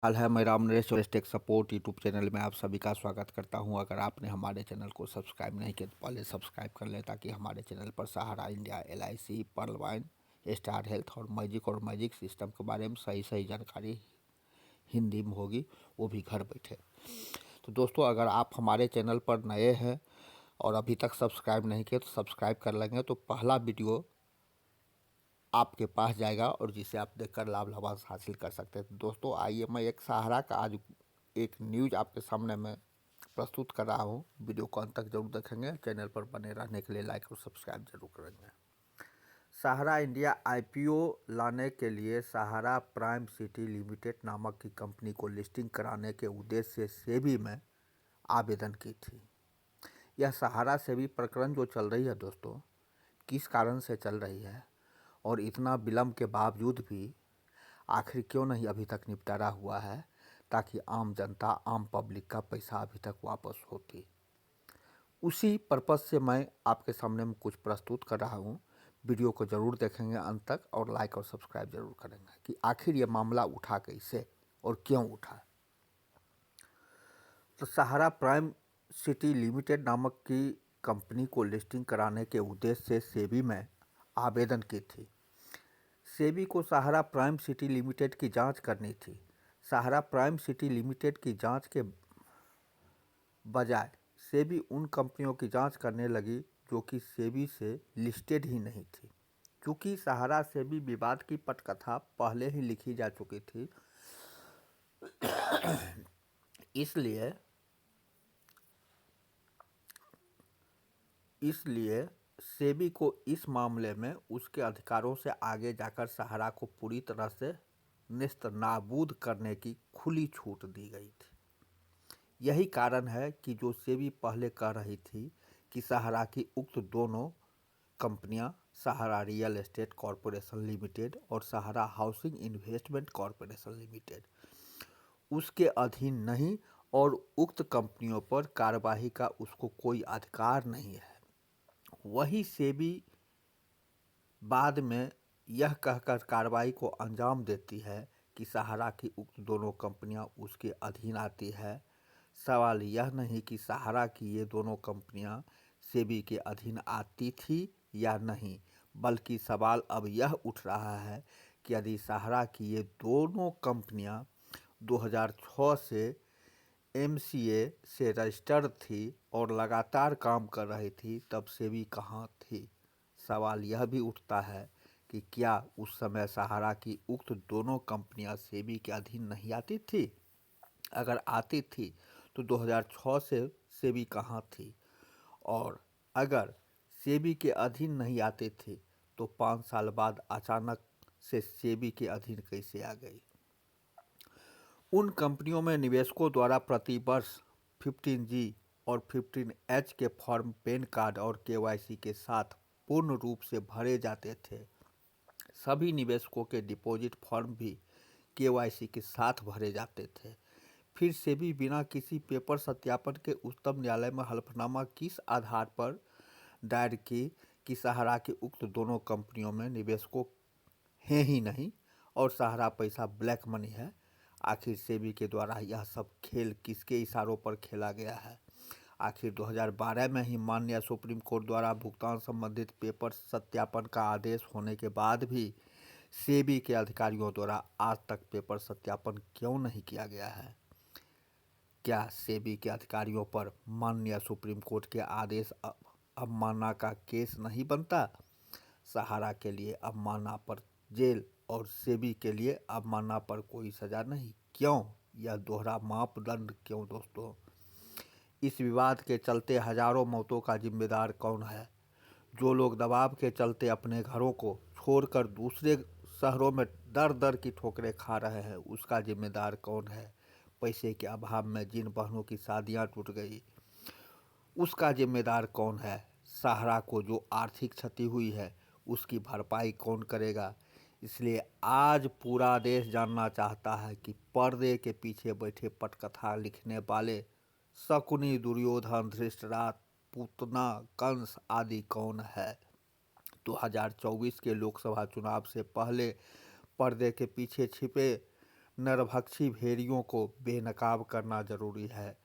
हाल है मैं राम नरेश और टेक सपोर्ट यूट्यूब चैनल में आप सभी का स्वागत करता हूं। अगर आपने हमारे चैनल को सब्सक्राइब नहीं किया तो पहले सब्सक्राइब कर लें ताकि हमारे चैनल पर Sahara India, LIC, Pearl Wine, Star Health और मैजिक सिस्टम के बारे में सही सही जानकारी हिंदी में होगी, वो भी घर बैठे। तो दोस्तों, अगर आप हमारे चैनल पर नए हैं और अभी तक सब्सक्राइब नहीं किए तो सब्सक्राइब कर लेंगे तो पहला वीडियो आपके पास जाएगा और जिसे आप देखकर लाभ लाभांश हासिल कर सकते हैं। तो दोस्तों, आइए मैं एक सहारा का आज एक न्यूज आपके सामने मैं प्रस्तुत कर रहा हूँ। वीडियो को अंत तक जरूर देखेंगे। चैनल पर बने रहने के लिए लाइक और सब्सक्राइब जरूर करेंगे। सहारा इंडिया IPO लाने के लिए सहारा प्राइम सिटी लिमिटेड नामक की कंपनी को लिस्टिंग कराने के उद्देश्य से सेबी में आवेदन की थी। यह सहारा सेबी प्रकरण जो चल रही है दोस्तों, किस कारण से चल रही है और इतना विलंब के बावजूद भी आखिर क्यों नहीं अभी तक निपटारा हुआ है, ताकि आम जनता, आम पब्लिक का पैसा अभी तक वापस होती। उसी पर्पज़ से मैं आपके सामने में कुछ प्रस्तुत कर रहा हूँ। वीडियो को ज़रूर देखेंगे अंत तक और लाइक और सब्सक्राइब जरूर करेंगे कि आखिर ये मामला उठा कैसे और क्यों उठा। तो सहारा प्राइम सिटी लिमिटेड नामक की कंपनी को लिस्टिंग कराने के उद्देश्य से सेबी में आवेदन की थी। सेबी को सहारा प्राइम सिटी लिमिटेड की जांच करनी थी। सहारा प्राइम सिटी लिमिटेड की जांच के बजाय सेबी उन कंपनियों की जांच करने लगी जो कि सेबी से लिस्टेड ही नहीं थी। चूँकि सहारा सेबी विवाद की पटकथा पहले ही लिखी जा चुकी थी, इसलिए इसलिए सेबी को इस मामले में उसके अधिकारों से आगे जाकर सहारा को पूरी तरह से नेस्त नाबूद करने की खुली छूट दी गई थी। यही कारण है कि जो सेबी पहले कह रही थी कि सहारा की उक्त दोनों कंपनियां, सहारा रियल एस्टेट कॉरपोरेशन लिमिटेड और सहारा हाउसिंग इन्वेस्टमेंट कॉरपोरेशन लिमिटेड, उसके अधीन नहीं और उक्त कंपनियों पर कार्यवाही का उसको कोई अधिकार नहीं है। वही सेबी बाद में यह कहकर कार्रवाई को अंजाम देती है कि सहारा की उक्त दोनों कंपनियां उसके अधीन आती है। सवाल यह नहीं कि सहारा की ये दोनों कंपनियां सेबी के अधीन आती थी या नहीं, बल्कि सवाल अब यह उठ रहा है कि यदि सहारा की ये दोनों कंपनियां 2006 से MCA से रजिस्टर्ड थी और लगातार काम कर रही थी, तब सेबी कहाँ थी। सवाल यह भी उठता है कि क्या उस समय सहारा की उक्त दोनों कंपनियां सेबी के अधीन नहीं आती थी। अगर आती थी तो 2006 से सेबी कहाँ थी, और अगर सेबी के अधीन नहीं आती थी तो 5 साल बाद अचानक से सेबी के अधीन कैसे आ गई। उन कंपनियों में निवेशकों द्वारा प्रति वर्ष 15G और 15H के फॉर्म पैन कार्ड और KYC के साथ पूर्ण रूप से भरे जाते थे। सभी निवेशकों के डिपॉजिट फॉर्म भी KYC के साथ भरे जाते थे। फिर सेबी बिना किसी पेपर सत्यापन के उच्चतम न्यायालय में हलफनामा किस आधार पर दायर की कि सहारा की उक्त दोनों कंपनियों में निवेशकों हैं ही नहीं और सहारा पैसा ब्लैक मनी है। आखिर सेबी के द्वारा यह सब खेल किसके इशारों पर खेला गया है। आखिर 2012 में ही माननीय सुप्रीम कोर्ट द्वारा भुगतान संबंधित पेपर सत्यापन का आदेश होने के बाद भी सेबी के अधिकारियों द्वारा आज तक पेपर सत्यापन क्यों नहीं किया गया है। क्या सेबी के अधिकारियों पर माननीय सुप्रीम कोर्ट के आदेश अवमानना का केस नहीं बनता। सहारा के लिए अवमानना पर जेल और सेबी के लिए अवमानना पर कोई सजा नहीं, क्यों? यह दोहरा मापदंड क्यों दोस्तों? इस विवाद के चलते हजारों मौतों का जिम्मेदार कौन है? जो लोग दबाव के चलते अपने घरों को छोड़कर दूसरे शहरों में दर दर की ठोकरें खा रहे हैं, उसका जिम्मेदार कौन है? पैसे के अभाव में जिन बहनों की शादियां टूट गई, उसका जिम्मेदार कौन है? सहारा को जो आर्थिक क्षति हुई है उसकी भरपाई कौन करेगा? इसलिए आज पूरा देश जानना चाहता है कि पर्दे के पीछे बैठे पटकथा लिखने वाले शकुनी, दुर्योधन, धृतराष्ट्र, पूतना, कंस आदि कौन है। 2024 के लोकसभा चुनाव से पहले पर्दे के पीछे छिपे नरभक्षी भेड़ियों को बेनकाब करना जरूरी है।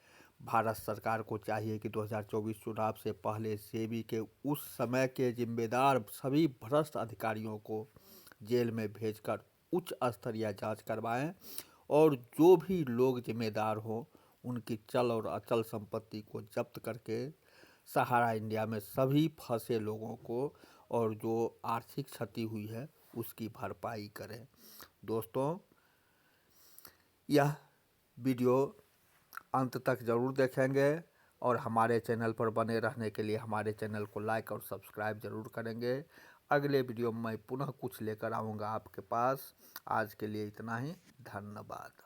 भारत सरकार को चाहिए कि 2024 चुनाव से पहले सेबी के उस समय के जिम्मेदार सभी भ्रष्ट अधिकारियों को जेल में भेजकर उच्च स्तरीय जांच करवाएं और जो भी लोग जिम्मेदार हों उनकी चल और अचल संपत्ति को जब्त करके सहारा इंडिया में सभी फंसे लोगों को और जो आर्थिक क्षति हुई है उसकी भरपाई करें। दोस्तों, यह वीडियो अंत तक ज़रूर देखेंगे और हमारे चैनल पर बने रहने के लिए हमारे चैनल को लाइक और सब्सक्राइब ज़रूर करेंगे। अगले वीडियो में मैं पुनः कुछ लेकर आऊँगा आपके पास। आज के लिए इतना ही। धन्यवाद।